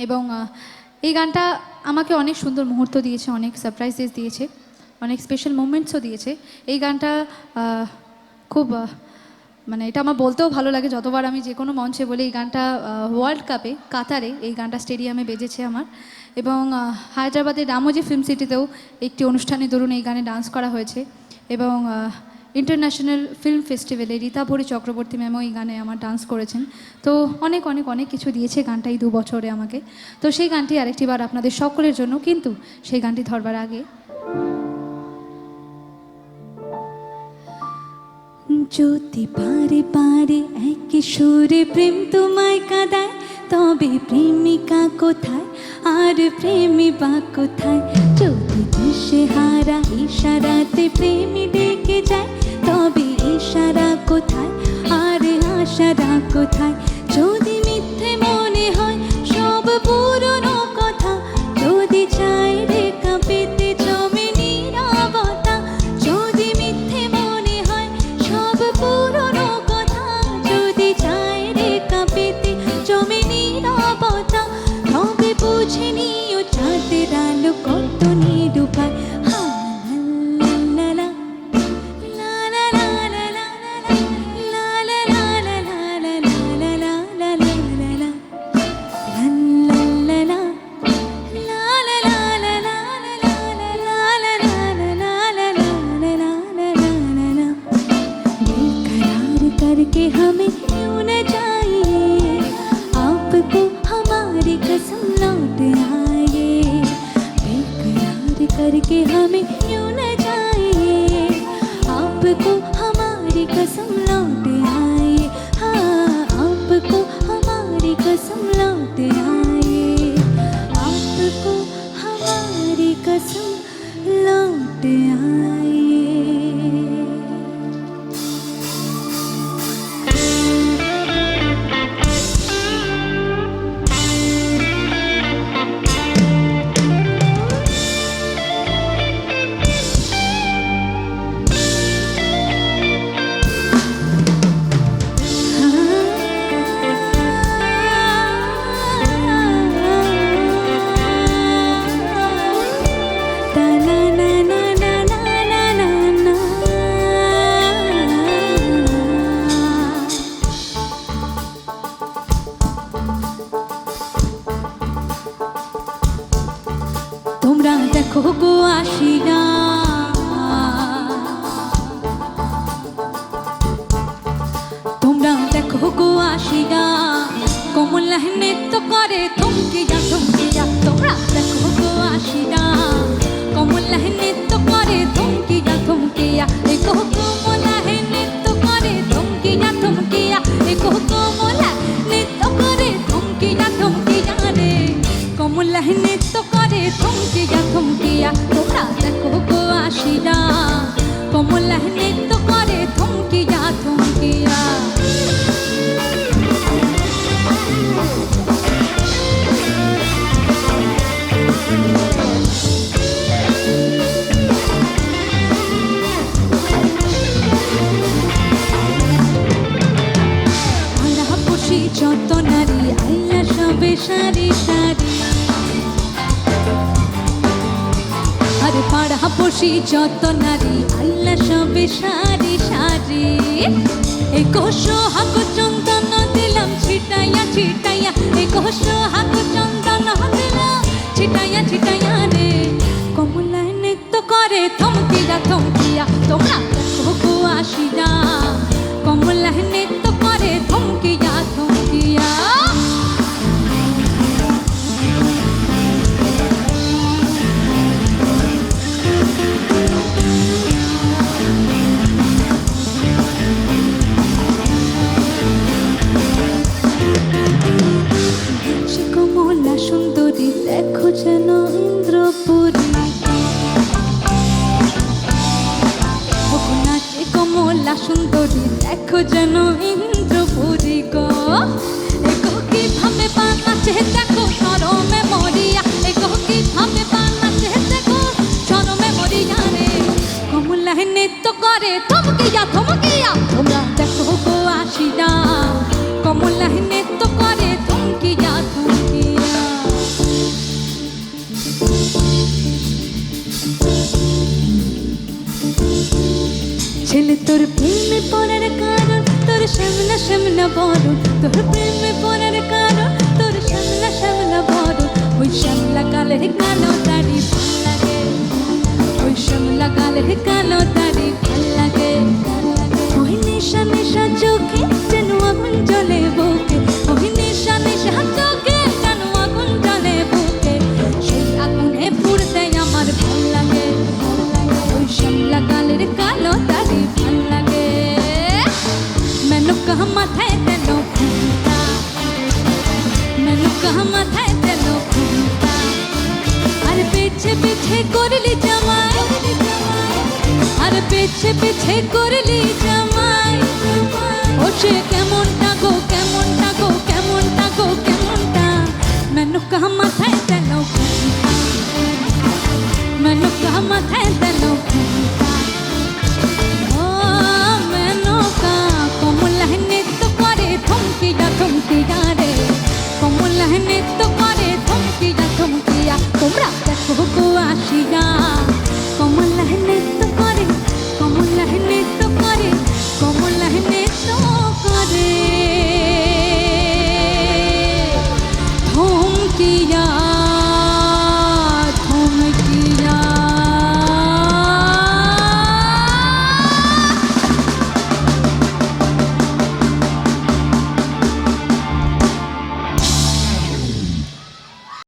এবং এই গানটা আমাকে অনেক সুন্দর মুহূর্ত দিয়েছে, অনেক সারপ্রাইজেস দিয়েছে, অনেক স্পেশাল মোমেন্টসও দিয়েছে। এই গানটা খুব মানে এটা আমার বলতেও ভালো লাগে, যতবার আমি যে কোনো মঞ্চে বলি এই গানটা ওয়ার্ল্ড কাপে কাতারে এই গানটা স্টেডিয়ামে বেজেছে আমার। এবং হায়দ্রাবাদের রামোজি ফিল্ম সিটিতেও একটি অনুষ্ঠানে ধরুন এই গানে ডান্স করা হয়েছে। এবং ইন্টারন্যাশনাল ফিল্ম ফেস্টিভ্যালে রীতা ভরি চক্রবর্তী ম্যামও এই গানে আমার ডান্স করেছেন। তো অনেক অনেক অনেক কিছু দিয়েছে গানটা এই 2 বছরে আমাকে। তো সেই গানটি আরেকটি বার আপনাদের সকলের জন্য, কিন্তু সেই গানটি ধরবার আগে যদি পারে পারে এক সুরে প্রেম তোমায় কাঁদায়, তবে প্রেমিকা কোথায় আর প্রেমী বা কোথায়? যদি দিশে হারা ইশারাতে প্রেমী ডেকে যায়, তবে ইশারা কোথায় আর আশারা কোথায়? যদি মিথ্যে মনে হয় সব পুরনো কথা, যদি চাই রেখা পেতে জমে নীরবতা, যদি মিথ্যে মনে হয় সব পুরনো কথা, যদি চাই রেখা পেতে জমে নীরবতা, তবে বুঝে নিও চাঁদের আলো কত নিরূপায়। करके हमें क्यों न जाइए, आपको हमारी कसम लौट आए। बेकरार करके हमें क्यों न जाइए, आपको हमारी कसम लौट आए। हाँ, आपको हमारी कसम लौट आए, आपको हमारी कसम लौट आए। তোমরা দেখো গো আশিনা, তোমরা দেখো গো আশিনা, কমলা নৃত্য করে থমকিয়া থমকিয়া। তোমরা দেখো গো আশিনা, কমলা নৃত্য করে থমকিয়া থমকিয়া। দেখো কমলা নৃত্য করে থমকিয়া থমকিয়া, দেখো কমলা নৃত্য করে থমকিয়া থমকিয়া রে, কমলা নৃত্য করে থমকিয়া থমকিয়া। তোমরা দেখো গো আশিনা, কমলা নৃত্য করে থমকিয়া থমকিয়া। যত নারী আইলা সবে সারি সারি, আরে পাড়া পড়শি যত নারী আইলা সবে সারি সারি। এই কোষ হাক চন্দন দিলাম ছিটাইয়া ছিটাইয়া, এই কোষ হাক চন্দন দিলাম ছিটাইয়া ছিটাইয়া রে, কমলা নৃত্য করে থমকিয়া থমকিয়া। তোমরা দেখো গো আশিনা, কমলা নৃত্য করে থমকিয়া থমকিয়া। কমলা সুন্দরী দেখো যেন ইন্দ্রপুরী, নাচে কমলা সুন্দরী দেখো যেন ইন্দ্রপুরী গো। এগো কিভাবে বানাচ্ছে দেখো শরমে মরিয়া, এগো কিভাবে বানাচ্ছে দেখো শরমে মরিয়া রে, কমলা নৃত্য করে থমকিয়া থমকিয়া। তোমরা দেখো গো আশিনা, কমলা নৃত্য করে থমকিয়া থমকিয়া। শ্যামলা শ্যামলা বরণ তোর প্রেমে পড়ার কারণ তোর শ্যামলা শ্যামলা বরণ ওই শ্যামলা গালের কালো দাড়ি ভাল লাগে ওই শ্যামলা গালের কালো দাড়ি ভাল লাগে ওই নেশা নেশা চোখে যেন আগুন জ্বলে বুকে ওই নেশা নেশা চোখে যেন আগুন জ্বলে বুকে সেই আগুনে পুড়তে আমার ভাল লাগে ওই শ্যামলা গালের কালো দাড়ি ভাল লাগে मैनू कहा माथे तेलो घूमता मैनू कहा माथे तेलो घूमता अरे पीछे पीछे करली जमाई अरे पीछे पीछे करली जमाई ओशे केमनटा गो केमनटा गो केमनटा गो केमनटा मैनू कहा माथे तेलो घूमता मैनू कहा माथे तेलो घूमता থমকিয়া রে কমলা নৃত্য করে থমকিয়া তোমরা দেখো গো আসিয়া কমলা নৃত্য করে কমলা নৃত্য করে কমলা নৃত্য করে